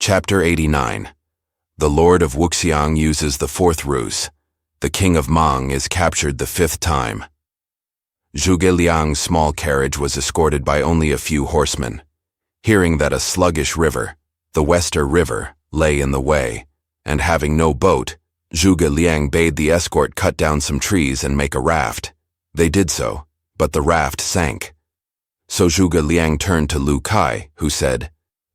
Chapter 89. The Lord of Wuxiang uses the fourth ruse. The King of Mang is captured the fifth time. Zhuge Liang's small carriage was escorted by only a few horsemen. Hearing that a sluggish river, the Wester River, lay in the way, and having no boat, Zhuge Liang bade the escort cut down some trees and make a raft. They did so, but the raft sank. So Zhuge Liang turned to Liu Bei, who said,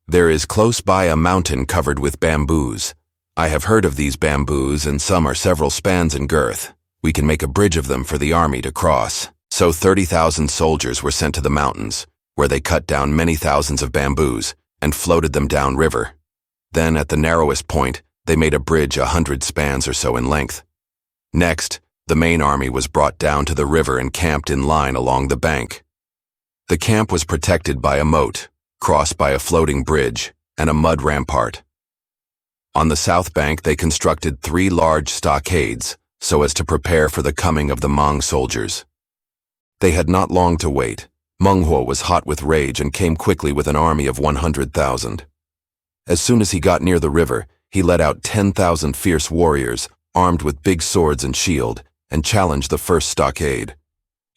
"There is close by a mountain covered with bamboos. I have heard of these bamboos, and some are several spans in girth. We can make a bridge of them for the army to cross." So 30,000 soldiers were sent to the mountains, where they cut down many thousands of bamboos and floated them down river. Then, at the narrowest point, they made a bridge 100 spans or so in length. Next, the main army was brought down to the river and camped in line along the bank. The camp was protected by a moat, crossed by a floating bridge, and a mud rampart. On the south bank they constructed 3 large stockades, so as to prepare for the coming of the Mang soldiers. They had not long to wait. Meng Huo was hot with rage and came quickly with an army of 100,000. As soon as he got near the river, he led out 10,000 fierce warriors, armed with big swords and shield, and challenged the first stockade.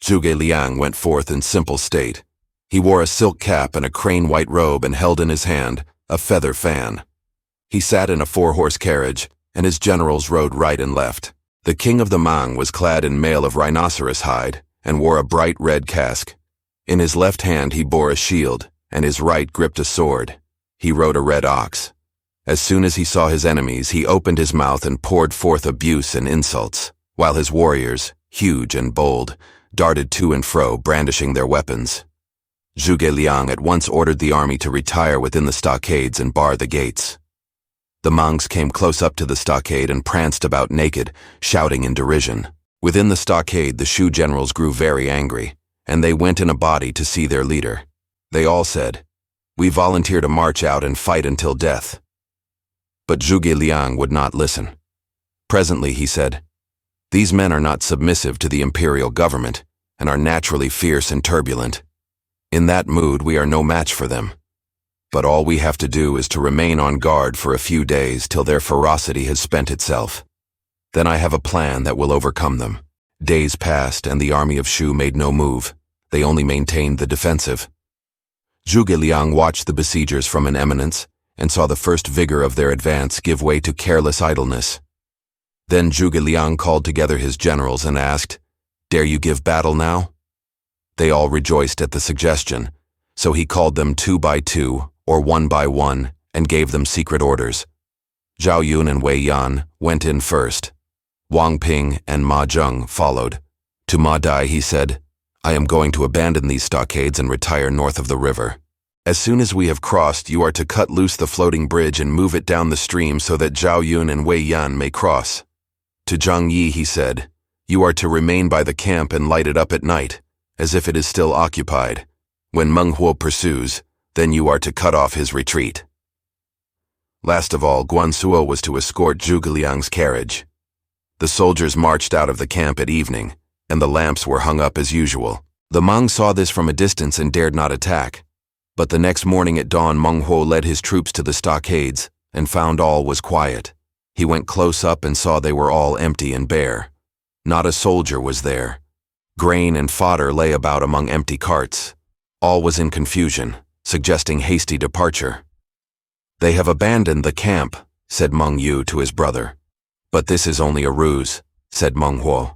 Zhuge Liang went forth in simple state. He wore a silk cap and a crane-white robe and held in his hand a feather fan. He sat in a 4-horse carriage, and his generals rode right and left. The king of the Mang was clad in mail of rhinoceros hide and wore a bright red casque. In his left hand he bore a shield, and his right gripped a sword. He rode a red ox. As soon as he saw his enemies, he opened his mouth and poured forth abuse and insults, while his warriors, huge and bold, darted to and fro, brandishing their weapons. Zhuge Liang at once ordered the army to retire within the stockades and bar the gates. The Mangs came close up to the stockade and pranced about naked, shouting in derision. Within the stockade, the Shu generals grew very angry, and they went in a body to see their leader. They all said, "We volunteer to march out and fight until death." But Zhuge Liang would not listen. Presently he said, "These men are not submissive to the imperial government, and are naturally fierce and turbulent. In that mood we are no match for them. But all we have to do is to remain on guard for a few days till their ferocity has spent itself. Then I have a plan that will overcome them." Days passed, and the army of Shu made no move. They only maintained the defensive. Zhuge Liang watched the besiegers from an eminence, and saw the first vigor of their advance give way to careless idleness. Then Zhuge Liang called together his generals and asked, "Dare you give battle now?" They all rejoiced at the suggestion, so he called them 2 by 2, or 1 by 1, and gave them secret orders. Zhao Yun and Wei Yan went in first. Wang Ping and Ma Zheng followed. To Ma Dai he said, "I am going to abandon these stockades and retire north of the river. As soon as we have crossed, you are to cut loose the floating bridge and move it down the stream so that Zhao Yun and Wei Yan may cross." To Zhang Yi he said, "You are to remain by the camp and light it up at night, as if it is still occupied. When Meng Huo pursues, then you are to cut off his retreat." Last of all, Guan Yu was to escort Zhuge Liang's carriage. The soldiers marched out of the camp at evening, and the lamps were hung up as usual. The Mang saw this from a distance and dared not attack. But the next morning at dawn, Meng Huo led his troops to the stockades and found all was quiet. He went close up and saw they were all empty and bare. Not a soldier was there. Grain and fodder lay about among empty carts. All was in confusion, suggesting hasty departure. "They have abandoned the camp," said Mang Yu to his brother. "But this is only a ruse," said Meng Huo.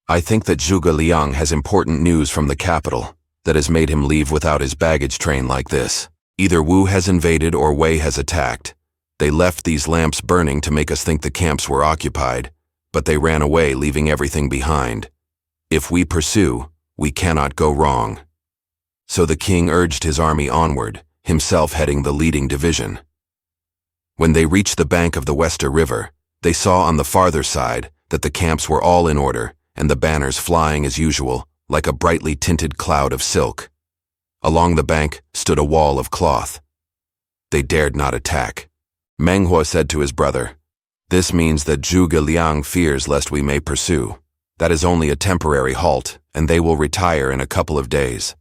"I think that Zhuge Liang has important news from the capital that has made him leave without his baggage train like this. Either Wu has invaded or Wei has attacked. They left these lamps burning to make us think the camps were occupied, but they ran away, leaving everything behind. If we pursue, we cannot go wrong." So the king urged his army onward, himself heading the leading division. When they reached the bank of the Wester River, they saw on the farther side that the camps were all in order and the banners flying as usual, like a brightly tinted cloud of silk. Along the bank stood a wall of cloth. They dared not attack. Meng Huo said to his brother, "This means that Zhuge Liang fears lest we may pursue. That is only a temporary halt, and they will retire in a couple of days."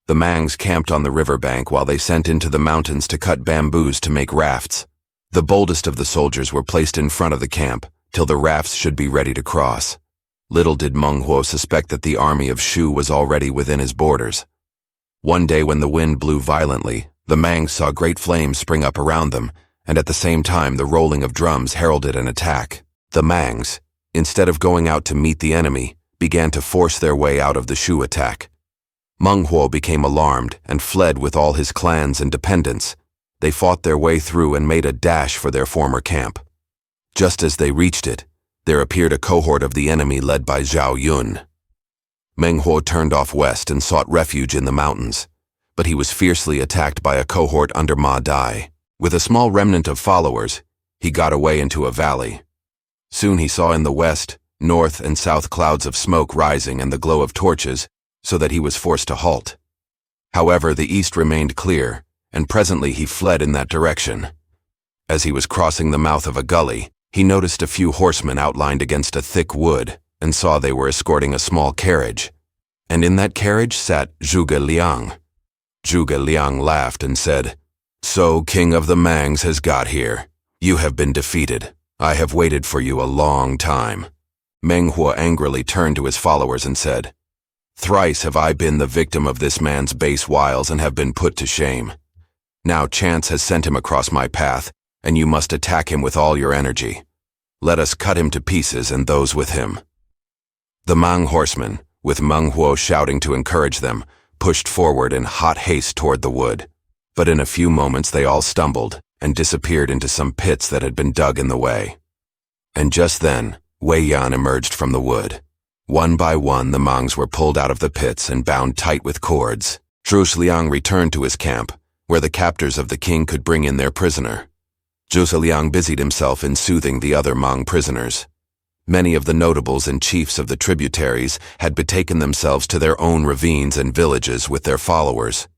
The Mangs camped on the riverbank while they sent into the mountains to cut bamboos to make rafts. The boldest of the soldiers were placed in front of the camp, till the rafts should be ready to cross. Little did Meng Huo suspect that the army of Shu was already within his borders. One day when the wind blew violently, the Mangs saw great flames spring up around them, and at the same time the rolling of drums heralded an attack. The Mangs, instead of going out to meet the enemy, began to force their way out of the Shu attack. Meng Huo became alarmed and fled with all his clans and dependents. They fought their way through and made a dash for their former camp. Just as they reached it, there appeared a cohort of the enemy led by Zhao Yun. Meng Huo turned off west and sought refuge in the mountains, but he was fiercely attacked by a cohort under Ma Dai. With a small remnant of followers, he got away into a valley. Soon he saw in the west, north, and south clouds of smoke rising and the glow of torches, so that he was forced to halt. However, the east remained clear, and presently he fled in that direction. As he was crossing the mouth of a gully, he noticed a few horsemen outlined against a thick wood, and saw they were escorting a small carriage. And in that carriage sat Zhuge Liang. Zhuge Liang laughed and said, "So, King of the Mangs has got here. You have been defeated. I have waited for you a long time." Meng Huo angrily turned to his followers and said, "Thrice have I been the victim of this man's base wiles and have been put to shame. Now chance has sent him across my path, and you must attack him with all your energy. Let us cut him to pieces and those with him." The Mang horsemen, with Meng Huo shouting to encourage them, pushed forward in hot haste toward the wood. But in a few moments they all stumbled and disappeared into some pits that had been dug in the way. And just then, Wei Yan emerged from the wood. One by one the Mangs were pulled out of the pits and bound tight with cords. Zhuge Liang returned to his camp, where the captors of the king could bring in their prisoner. Zhuge Liang busied himself in soothing the other Mang prisoners. Many of the notables and chiefs of the tributaries had betaken themselves to their own ravines and villages with their followers.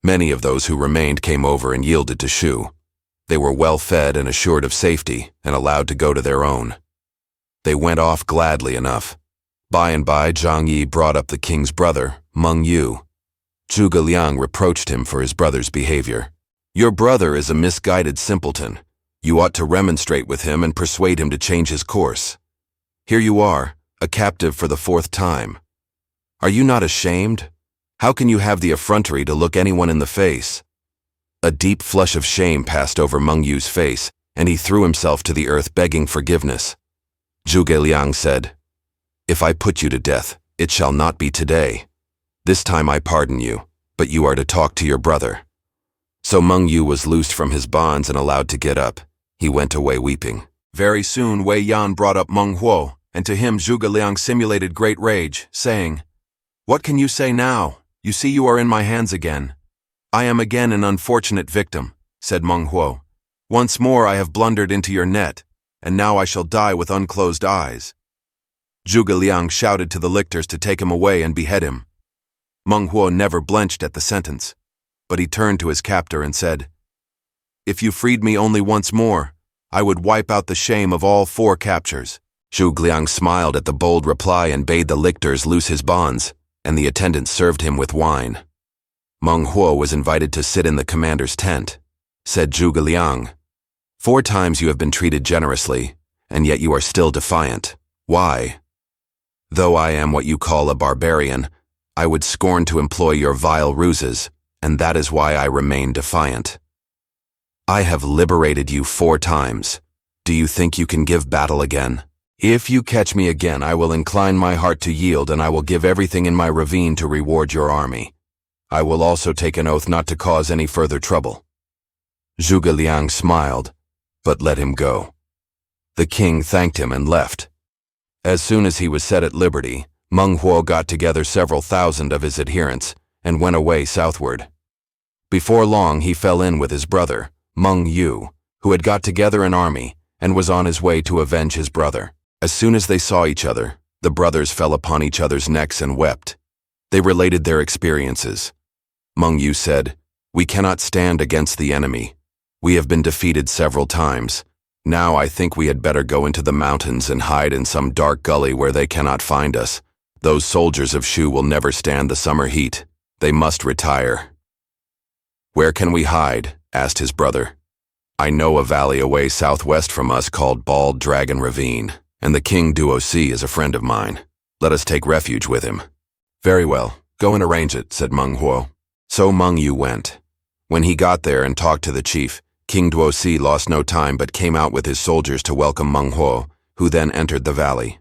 Many of those who remained came over and yielded to Shu. They were well fed and assured of safety and allowed to go to their own. They went off gladly enough. By and by, Zhang Yi brought up the king's brother, Mang Yu. Zhuge Liang reproached him for his brother's behavior. "Your brother is a misguided simpleton. You ought to remonstrate with him and persuade him to change his course. Here you are, a captive for the 4th time. Are you not ashamed? How can you have the effrontery to look anyone in the face?" A deep flush of shame passed over Mang Yu's face, and he threw himself to the earth begging forgiveness. Zhuge Liang said, "If I put you to death, it shall not be today. This time I pardon you, but you are to talk to your brother." So Mang Yu was loosed from his bonds and allowed to get up. He went away weeping. Very soon Wei Yan brought up Meng Huo, and to him Zhuge Liang simulated great rage, saying, "What can you say now? You see you are in my hands again." "I am again an unfortunate victim," said Meng Huo. "Once more I have blundered into your net, and now I shall die with unclosed eyes." Zhuge Liang shouted to the lictors to take him away and behead him. Meng Huo never blenched at the sentence, but he turned to his captor and said, "If you freed me only once more, I would wipe out the shame of all 4 captures." Zhuge Liang smiled at the bold reply and bade the lictors loose his bonds, and the attendants served him with wine. Meng Huo was invited to sit in the commander's tent. Said Zhuge Liang, "4 times you have been treated generously, and yet you are still defiant. Why? Though I am what you call a barbarian, I would scorn to employ your vile ruses, and that is why I remain defiant. I have liberated you 4 times. Do you think you can give battle again? If you catch me again, I will incline my heart to yield, and I will give everything in my ravine to reward your army. I will also take an oath not to cause any further trouble." Zhuge Liang smiled, but let him go. The king thanked him and left. As soon as he was set at liberty, Meng Huo got together several thousand of his adherents and went away southward. Before long he fell in with his brother, Mang Yu, who had got together an army and was on his way to avenge his brother. As soon as they saw each other, the brothers fell upon each other's necks and wept. They related their experiences. Mang Yu said, "We cannot stand against the enemy. We have been defeated several times. Now I think we had better go into the mountains and hide in some dark gully where they cannot find us. Those soldiers of Shu will never stand the summer heat. They must retire. Where can we hide? Asked his brother. I know a valley away southwest from us called Bald Dragon Ravine, and the King Duosi is a friend of mine. Let us take refuge with him. Very well, go and arrange it, said Meng Huo. So Mang Yu went. When he got there and talked to the chief, King Duosi lost no time but came out with his soldiers to welcome Meng Huo, who then entered the valley.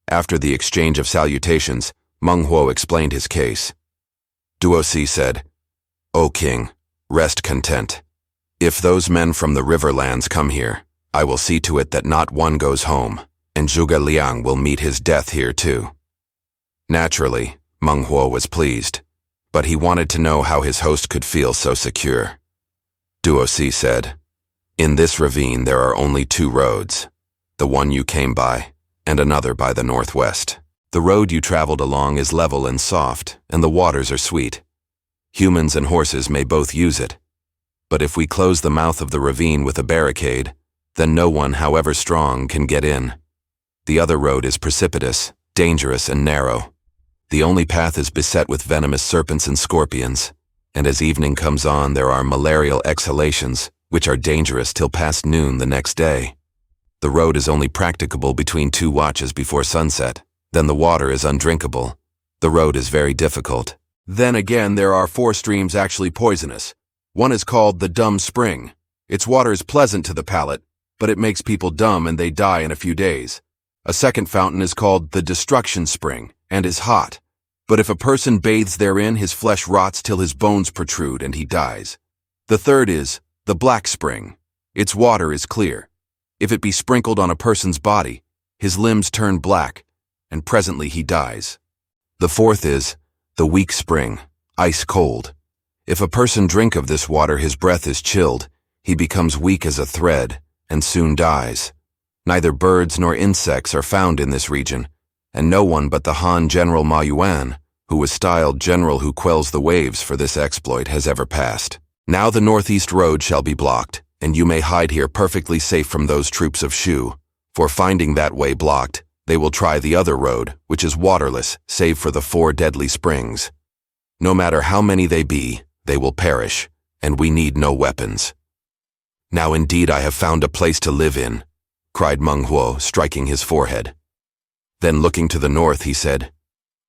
After the exchange of salutations, Meng Huo explained his case. Duosi said, O king, rest content. If those men from the riverlands come here, I will see to it that not one goes home, and Zhuge Liang will meet his death here too. Naturally, Meng Huo was pleased, but he wanted to know how his host could feel so secure. Duosi said, In this ravine there are only two roads, the one you came by, and another by the northwest. The road you traveled along is level and soft, and the waters are sweet. Humans and horses may both use it. But if we close the mouth of the ravine with a barricade, then no one, however strong, can get in. The other road is precipitous, dangerous, and narrow. The only path is beset with venomous serpents and scorpions, and as evening comes on there are malarial exhalations, which are dangerous till past noon the next day. The road is only practicable between 2 watches before sunset. Then the water is undrinkable. The road is very difficult. Then again, there are 4 streams actually poisonous. One is called the Dumb Spring. Its water is pleasant to the palate, but it makes people dumb and they die in a few days. A second fountain is called the Destruction Spring and is hot. But if a person bathes therein, his flesh rots till his bones protrude and he dies. The third is the Black Spring. Its water is clear. If it be sprinkled on a person's body, his limbs turn black, and presently he dies. The fourth is the Weak Spring, ice cold. If a person drink of this water, his breath is chilled, he becomes weak as a thread, and soon dies. Neither birds nor insects are found in this region, and no one but the Han General Ma Yuan, who was styled General who quells the waves for this exploit, has ever passed. Now the northeast road shall be blocked, and you may hide here perfectly safe from those troops of Shu, for finding that way blocked, they will try the other road, which is waterless, save for the 4 deadly springs. No matter how many they be, they will perish, and we need no weapons. Now indeed I have found a place to live in, cried Meng Huo, striking his forehead. Then looking to the north, he said,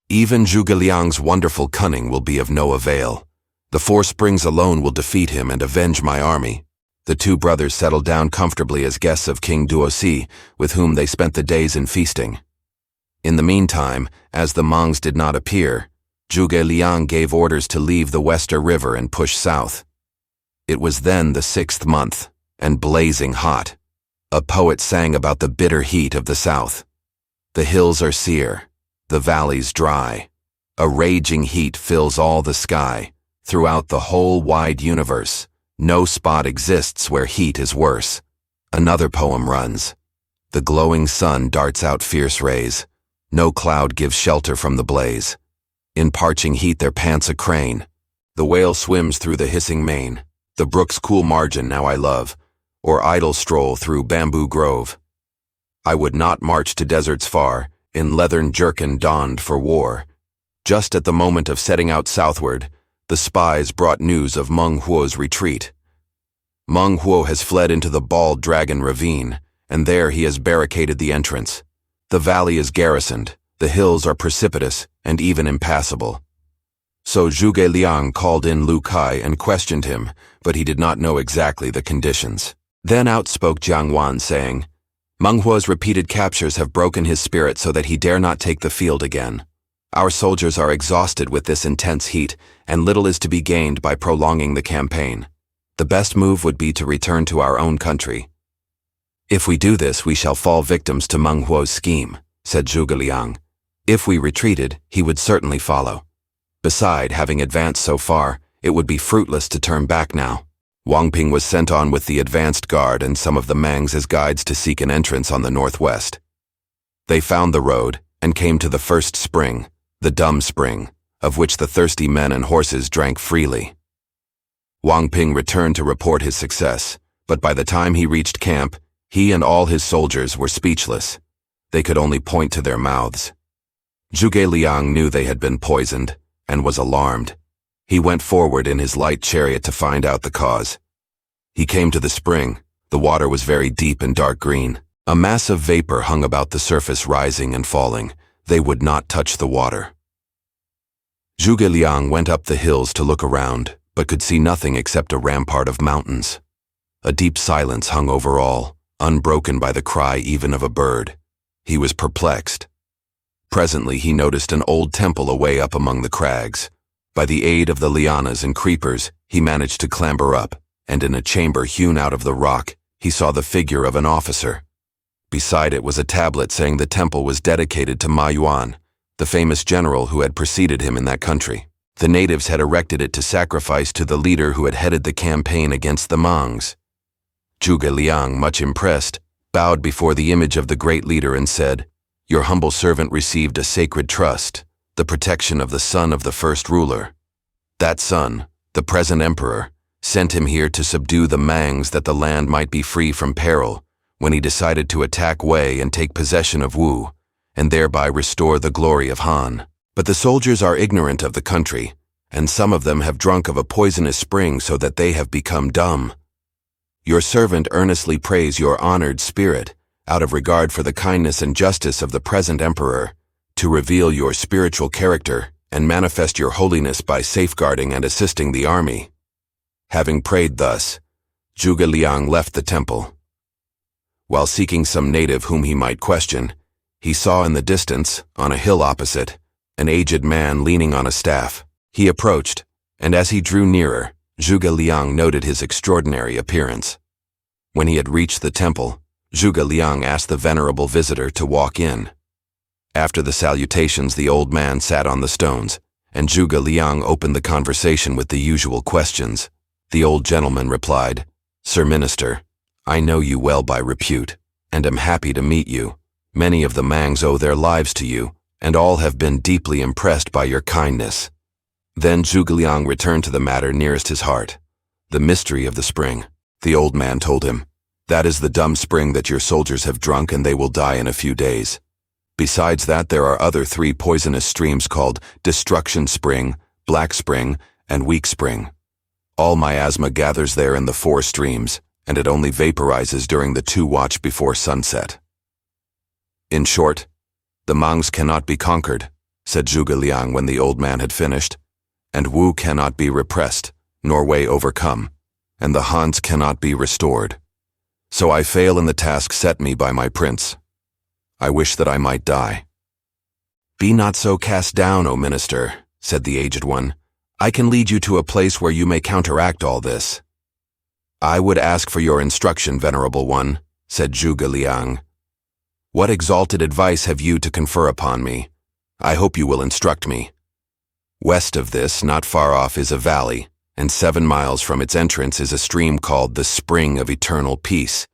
Even Zhuge Liang's wonderful cunning will be of no avail. The 4 springs alone will defeat him and avenge my army. The 2 brothers settled down comfortably as guests of King Duosi, with whom they spent the days in feasting. In the meantime, as the Mangs did not appear, Zhuge Liang gave orders to leave the Wester River and push south. It was then the 6th month, and blazing hot. A poet sang about the bitter heat of the south. The hills are sere, the valleys dry. A raging heat fills all the sky, throughout the whole wide universe. No spot exists where heat is worse. Another poem runs. The glowing sun darts out fierce rays. No cloud gives shelter from the blaze. In parching heat there pants a crane. The whale swims through the hissing main. The brook's cool margin now I love, or idle stroll through bamboo grove. I would not march to deserts far, in leathern jerkin donned for war. Just at the moment of setting out southward, the spies brought news of Meng Huo's retreat. Meng Huo has fled into the Bald Dragon Ravine, and there he has barricaded the entrance. The valley is garrisoned, the hills are precipitous and even impassable. So Zhuge Liang called in Liu Kai and questioned him, but he did not know exactly the conditions. Then out spoke Jiang Wan, saying, Meng Huo's repeated captures have broken his spirit so that he dare not take the field again. Our soldiers are exhausted with this intense heat, and little is to be gained by prolonging the campaign. The best move would be to return to our own country. If we do this, we shall fall victims to Meng Huo's scheme, said Zhuge Liang. If we retreated, he would certainly follow. Beside, having advanced so far, it would be fruitless to turn back now. Wang Ping was sent on with the advanced guard and some of the Mangs as guides to seek an entrance on the northwest. They found the road and came to the first spring, the Dumb Spring, of which the thirsty men and horses drank freely. Wang Ping returned to report his success, but by the time he reached camp, he and all his soldiers were speechless. They could only point to their mouths. Zhuge Liang knew they had been poisoned, and was alarmed. He went forward in his light chariot to find out the cause. He came to the spring. The water was very deep and dark green. A mass of vapor hung about the surface, rising and falling. They would not touch the water. Zhuge Liang went up the hills to look around, but could see nothing except a rampart of mountains. A deep silence hung over all, unbroken by the cry even of a bird. He was perplexed. Presently he noticed an old temple away up among the crags. By the aid of the lianas and creepers, he managed to clamber up, and in a chamber hewn out of the rock, he saw the figure of an officer. Beside it was a tablet saying the temple was dedicated to Ma Yuan, the famous general who had preceded him in that country. The natives had erected it to sacrifice to the leader who had headed the campaign against the Mangs. Zhuge Liang, much impressed, bowed before the image of the great leader and said, "Your humble servant received a sacred trust, the protection of the son of the first ruler. That son, the present emperor, sent him here to subdue the Mangs that the land might be free from peril when he decided to attack Wei and take possession of Wu, and thereby restore the glory of Han. But the soldiers are ignorant of the country, and some of them have drunk of a poisonous spring so that they have become dumb. Your servant earnestly prays your honored spirit, out of regard for the kindness and justice of the present emperor, to reveal your spiritual character and manifest your holiness by safeguarding and assisting the army." Having prayed thus, Zhuge Liang left the temple. While seeking some native whom he might question, he saw in the distance, on a hill opposite, an aged man leaning on a staff. He approached, and as he drew nearer, Zhuge Liang noted his extraordinary appearance. When he had reached the temple, Zhuge Liang asked the venerable visitor to walk in. After the salutations, the old man sat on the stones, and Zhuge Liang opened the conversation with the usual questions. The old gentleman replied, "Sir Minister, I know you well by repute, and am happy to meet you. Many of the Mangs owe their lives to you, and all have been deeply impressed by your kindness." Then Zhuge Liang returned to the matter nearest his heart, the mystery of the spring. The old man told him, "That is the dumb spring that your soldiers have drunk, and they will die in a few days. Besides that, there are other 3 poisonous streams called Destruction Spring, Black Spring, and Weak Spring. All miasma gathers there in the 4 streams, and it only vaporizes during the 2 watch before sunset." "In short, the Mangs cannot be conquered," said Zhuge Liang when the old man had finished, "and Wu cannot be repressed, nor Wei overcome, and the Hans cannot be restored. So I fail in the task set me by my prince. I wish that I might die." "Be not so cast down, O minister," said the aged one. "I can lead you to a place where you may counteract all this." "I would ask for your instruction, venerable one," said Zhuge Liang. "What exalted advice have you to confer upon me? I hope you will instruct me." "West of this, not far off, is a valley, and 7 miles from its entrance is a stream called the Spring of Eternal Peace,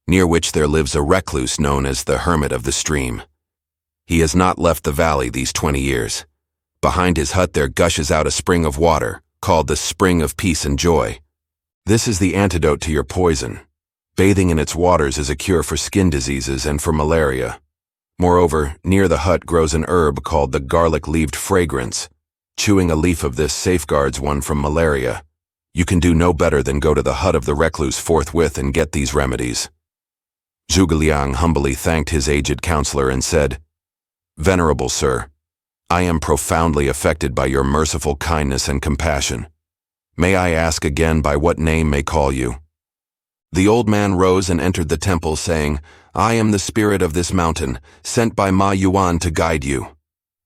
near which there lives a recluse known as the Hermit of the Stream. He has not left the valley these 20 years. Behind his hut there gushes out a spring of water, called the Spring of Peace and Joy. This is the antidote to your poison. Bathing in its waters is a cure for skin diseases and for malaria. Moreover, near the hut grows an herb called the garlic-leaved fragrance. Chewing a leaf of this safeguards one from malaria. You can do no better than go to the hut of the recluse forthwith and get these remedies." Zhuge Liang humbly thanked his aged counselor and said, "Venerable sir, I am profoundly affected by your merciful kindness and compassion. May I ask again by what name may call you?" The old man rose and entered the temple, saying, "I am the spirit of this mountain, sent by Ma Yuan to guide you."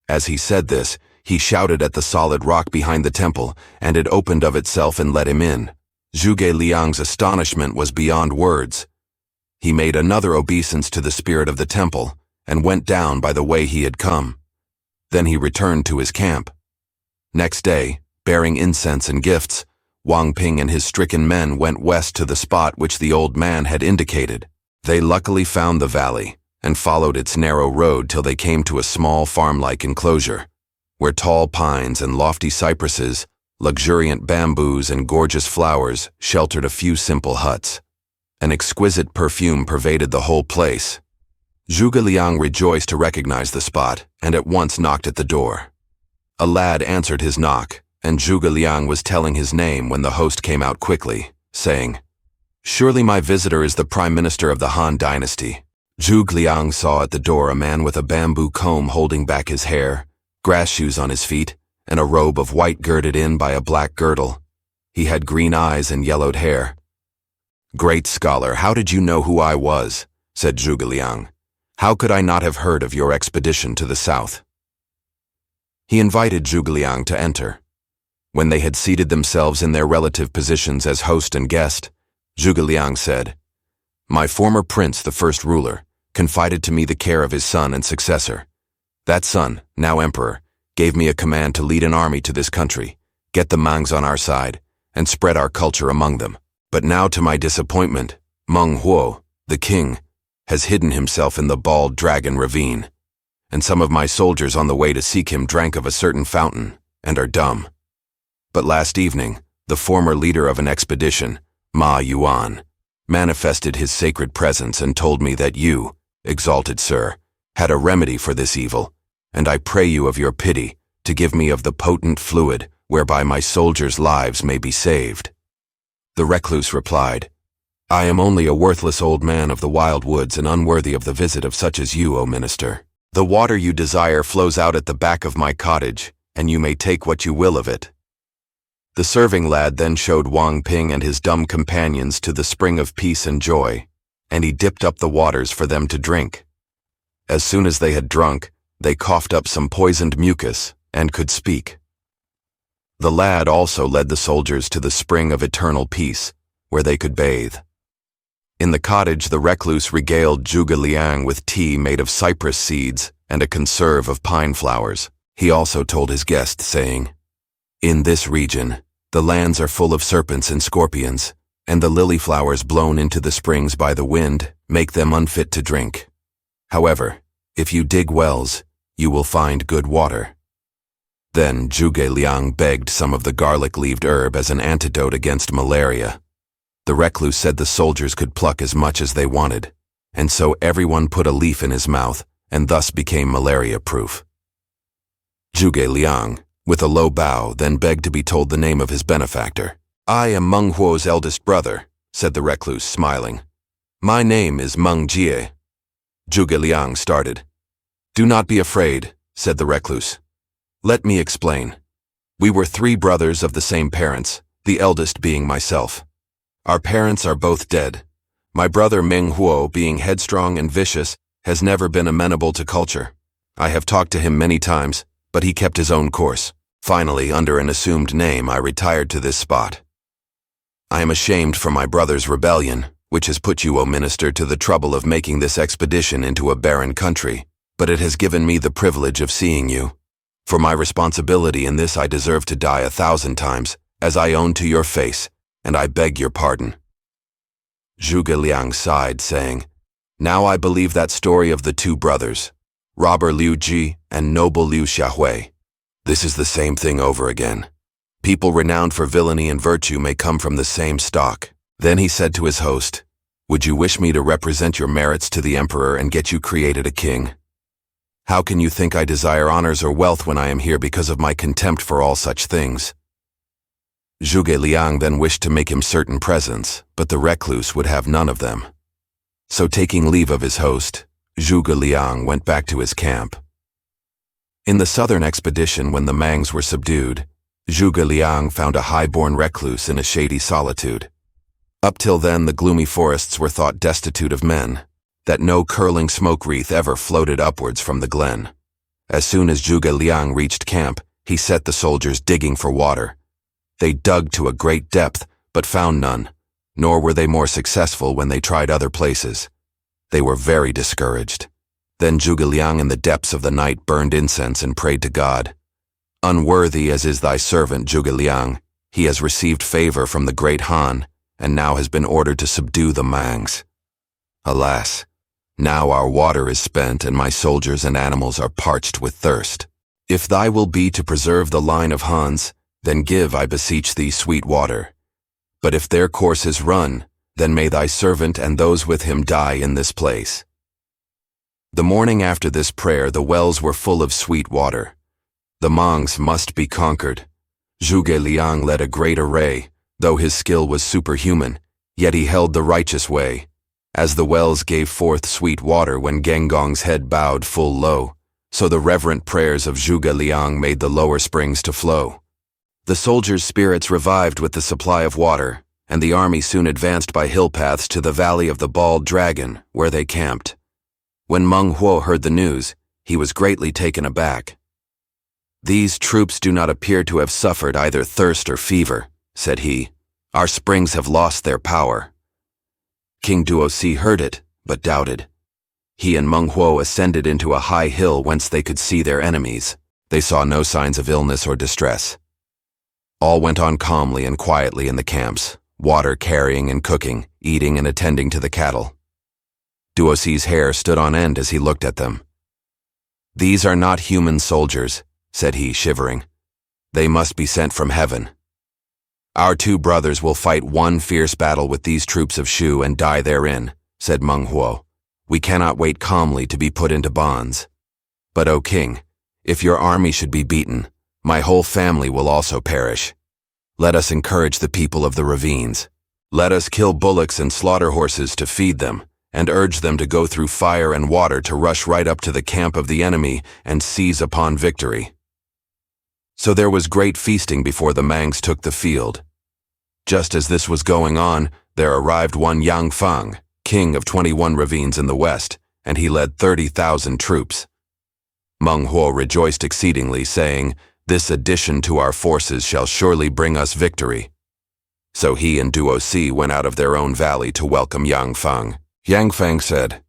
As he said this, he shouted at the solid rock behind the temple, and it opened of itself and let him in. Zhuge Liang's astonishment was beyond words. He made another obeisance to the spirit of the temple, and went down by the way he had come. Then he returned to his camp. Next day, bearing incense and gifts, Wang Ping and his stricken men went west to the spot which the old man had indicated. They luckily found the valley, and followed its narrow road till they came to a small farm-like enclosure, where tall pines and lofty cypresses, luxuriant bamboos and gorgeous flowers sheltered a few simple huts. An exquisite perfume pervaded the whole place. Zhuge Liang rejoiced to recognize the spot, and at once knocked at the door. A lad answered his knock, and Zhuge Liang was telling his name when the host came out quickly, saying, "Surely my visitor is the Prime Minister of the Han Dynasty." Zhuge Liang saw at the door a man with a bamboo comb holding back his hair, grass shoes on his feet, and a robe of white girded in by a black girdle. He had green eyes and yellowed hair. "Great scholar, how did you know who I was?" said Zhuge Liang. "How could I not have heard of your expedition to the south?" He invited Zhuge Liang to enter. When they had seated themselves in their relative positions as host and guest, Zhuge Liang said, "My former prince, the first ruler, confided to me the care of his son and successor. That son, now emperor, gave me a command to lead an army to this country, get the Mangs on our side, and spread our culture among them. But now, to my disappointment, Meng Huo, the king, has hidden himself in the bald dragon ravine, and some of my soldiers on the way to seek him drank of a certain fountain, and are dumb. But last evening, the former leader of an expedition, Ma Yuan, manifested his sacred presence and told me that you, exalted sir, had a remedy for this evil, and I pray you of your pity to give me of the potent fluid whereby my soldiers' lives may be saved." The recluse replied, "I am only a worthless old man of the wild woods and unworthy of the visit of such as you, O minister. The water you desire flows out at the back of my cottage, and you may take what you will of it." The serving lad then showed Wang Ping and his dumb companions to the spring of peace and joy, and he dipped up the waters for them to drink. As soon as they had drunk, they coughed up some poisoned mucus and could speak. The lad also led the soldiers to the spring of eternal peace, where they could bathe. In the cottage, the recluse regaled Zhuge Liang with tea made of cypress seeds and a conserve of pine flowers. He also told his guest, saying, "In this region, the lands are full of serpents and scorpions, and the lily flowers blown into the springs by the wind make them unfit to drink. However, if you dig wells, you will find good water." Then Zhuge Liang begged some of the garlic-leaved herb as an antidote against malaria. The recluse said the soldiers could pluck as much as they wanted, and so everyone put a leaf in his mouth and thus became malaria-proof. Zhuge Liang, with a low bow, then begged to be told the name of his benefactor. "I am Meng Huo's eldest brother," said the recluse, smiling. "My name is Meng Jie." Zhuge Liang started. "Do not be afraid," said the recluse. "Let me explain. We were 3 brothers of the same parents, the eldest being myself. Our parents are both dead. My brother Meng Huo, being headstrong and vicious, has never been amenable to culture. I have talked to him many times, but he kept his own course. Finally, under an assumed name, I retired to this spot. I am ashamed for my brother's rebellion, which has put you, O minister, to the trouble of making this expedition into a barren country, but it has given me the privilege of seeing you. For my responsibility in this I deserve to die 1,000 times, as I own to your face, and I beg your pardon." Zhuge Liang sighed, saying, "Now I believe that story of the 2 brothers, robber Liu Ji and noble Liu Xiahui. This is the same thing over again. People renowned for villainy and virtue may come from the same stock." Then he said to his host, "Would you wish me to represent your merits to the emperor and get you created a king? How can you think I desire honors or wealth when I am here because of my contempt for all such things?" Zhuge Liang then wished to make him certain presents, but the recluse would have none of them. So taking leave of his host, Zhuge Liang went back to his camp. In the southern expedition, when the Mangs were subdued, Zhuge Liang found a high-born recluse in a shady solitude. Up till then, the gloomy forests were thought destitute of men, that no curling smoke wreath ever floated upwards from the glen. As soon as Zhuge Liang reached camp, he set the soldiers digging for water. They dug to a great depth, but found none, nor were they more successful when they tried other places. They were very discouraged. Then Zhuge Liang in the depths of the night burned incense and prayed to God. "Unworthy as is thy servant Zhuge Liang, he has received favor from the great Han, and now has been ordered to subdue the Mangs. Alas, now our water is spent and my soldiers and animals are parched with thirst. If thy will be to preserve the line of Hans, then give, I beseech thee, sweet water. But if their course is run, then may thy servant and those with him die in this place." The morning after this prayer, the wells were full of sweet water. The Mangs must be conquered. Zhuge Liang led a great array, though his skill was superhuman, yet he held the righteous way. As the wells gave forth sweet water when Gengong's head bowed full low, so the reverent prayers of Zhuge Liang made the lower springs to flow. The soldiers' spirits revived with the supply of water, and the army soon advanced by hill paths to the valley of the Bald Dragon, where they camped. When Meng Huo heard the news, he was greatly taken aback. "These troops do not appear to have suffered either thirst or fever," said he. "Our springs have lost their power." King Duosi heard it, but doubted. He and Meng Huo ascended into a high hill whence they could see their enemies. They saw no signs of illness or distress. All went on calmly and quietly in the camps, water carrying and cooking, eating and attending to the cattle. Duosi's hair stood on end as he looked at them. "These are not human soldiers," said he, shivering. "They must be sent from heaven. Our two brothers will fight one fierce battle with these troops of Shu and die therein," said Meng Huo. "We cannot wait calmly to be put into bonds. But, O king, if your army should be beaten, my whole family will also perish. Let us encourage the people of the ravines. Let us kill bullocks and slaughter horses to feed them, and urge them to go through fire and water to rush right up to the camp of the enemy and seize upon victory." So there was great feasting before the Mangs took the field. Just as this was going on, there arrived one Yang Fang, king of 21 ravines in the west, and he led 30,000 troops. Meng Huo rejoiced exceedingly, saying, "This addition to our forces shall surely bring us victory." So he and Duosi went out of their own valley to welcome Yang Fang. Yang Fang said,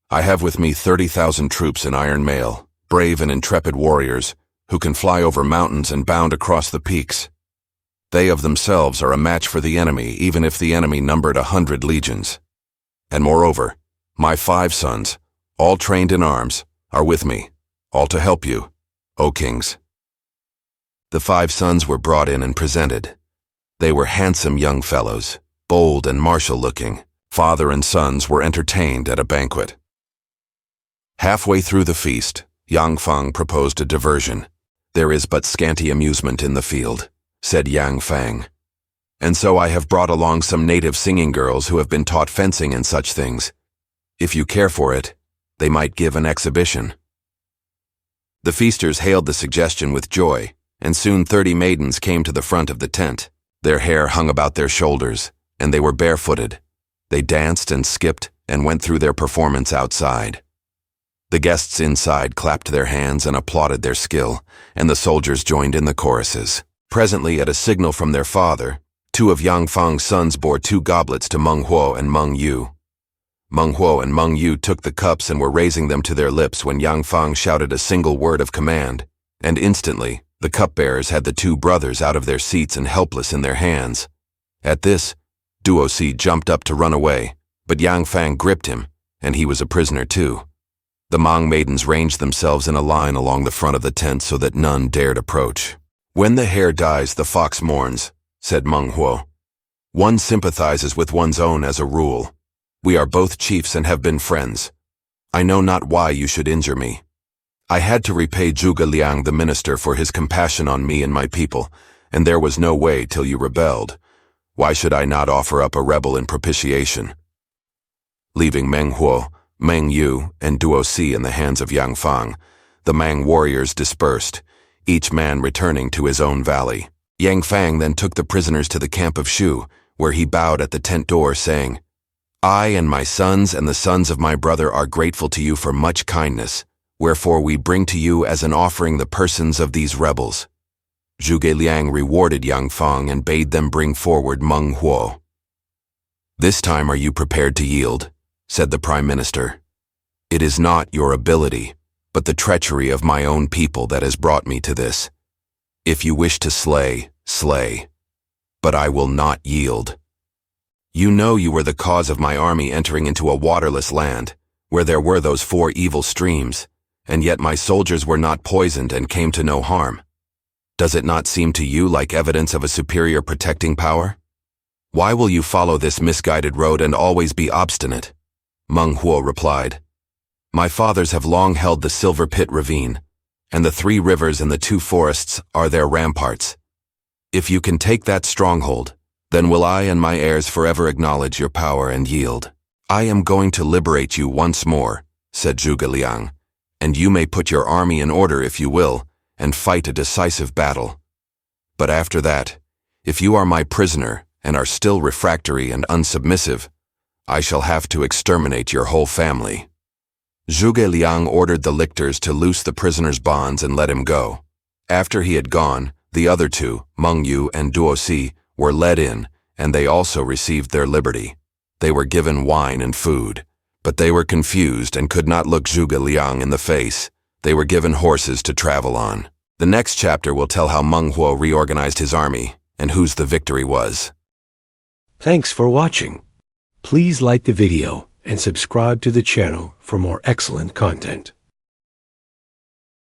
"I have with me 30,000 troops in iron mail, brave and intrepid warriors, who can fly over mountains and bound across the peaks. They of themselves are a match for the enemy, even if the enemy numbered 100 legions. And moreover, my 5 sons, all trained in arms, are with me, all to help you, O kings." The 5 sons were brought in and presented. They were handsome young fellows, bold and martial-looking. Father and sons were entertained at a banquet. Halfway through the feast, Yang Fang proposed a diversion. "There is but scanty amusement in the field," said Yang Fang. "And so I have brought along some native singing girls who have been taught fencing and such things. If you care for it, they might give an exhibition." The feasters hailed the suggestion with joy, and soon 30 maidens came to the front of the tent. Their hair hung about their shoulders, and they were barefooted. They danced and skipped and went through their performance outside. The guests inside clapped their hands and applauded their skill, and the soldiers joined in the choruses. Presently, at a signal from their father, 2 of Yang Fang's sons bore 2 goblets to Meng Huo and Meng Yu. Meng Huo and Meng Yu took the cups and were raising them to their lips when Yang Fang shouted a single word of command, and instantly the cupbearers had the 2 brothers out of their seats and helpless in their hands. At this, Duosi jumped up to run away, but Yang Fang gripped him, and he was a prisoner too. The Mang maidens ranged themselves in a line along the front of the tent so that none dared approach. "When the hare dies, the fox mourns," said Meng Huo. "One sympathizes with one's own as a rule. We are both chiefs and have been friends. I know not why you should injure me. I had to repay Zhuge Liang the minister for his compassion on me and my people, and there was no way till you rebelled. Why should I not offer up a rebel in propitiation?" Leaving Meng Huo, Meng Yu, and Duosi in the hands of Yang Fang, the Mang warriors dispersed, each man returning to his own valley. Yang Fang then took the prisoners to the camp of Shu, where he bowed at the tent door, saying, "I and my sons and the sons of my brother are grateful to you for much kindness, wherefore we bring to you as an offering the persons of these rebels." Zhuge Liang rewarded Yang Fang and bade them bring forward Meng Huo. "This time are you prepared to yield?" said the Prime Minister. "It is not your ability, but the treachery of my own people that has brought me to this. If you wish to slay, slay, but I will not yield. You know you were the cause of my army entering into a waterless land, where there were those 4 evil streams, and yet my soldiers were not poisoned and came to no harm. Does it not seem to you like evidence of a superior protecting power? Why will you follow this misguided road and always be obstinate?" Meng Huo replied, "My fathers have long held the Silver Pit Ravine, and the 3 rivers and the 2 forests are their ramparts. If you can take that stronghold, then will I and my heirs forever acknowledge your power and yield. I am going to liberate you once more, said Zhuge Liang, and you may put your army in order if you will, and fight a decisive battle. But after that, if you are my prisoner and are still refractory and unsubmissive, I shall have to exterminate your whole family. Zhuge Liang ordered the lictors to loose the prisoner's bonds and let him go. After he had gone, the other 2, Mang Yu and Duosi, were led in, and they also received their liberty. They were given wine and food, but they were confused and could not look Zhuge Liang in the face. They were given horses to travel on. The next chapter will tell how Meng Huo reorganized his army and whose the victory was. Thanks for watching. Please like the video and subscribe to the channel for more excellent content.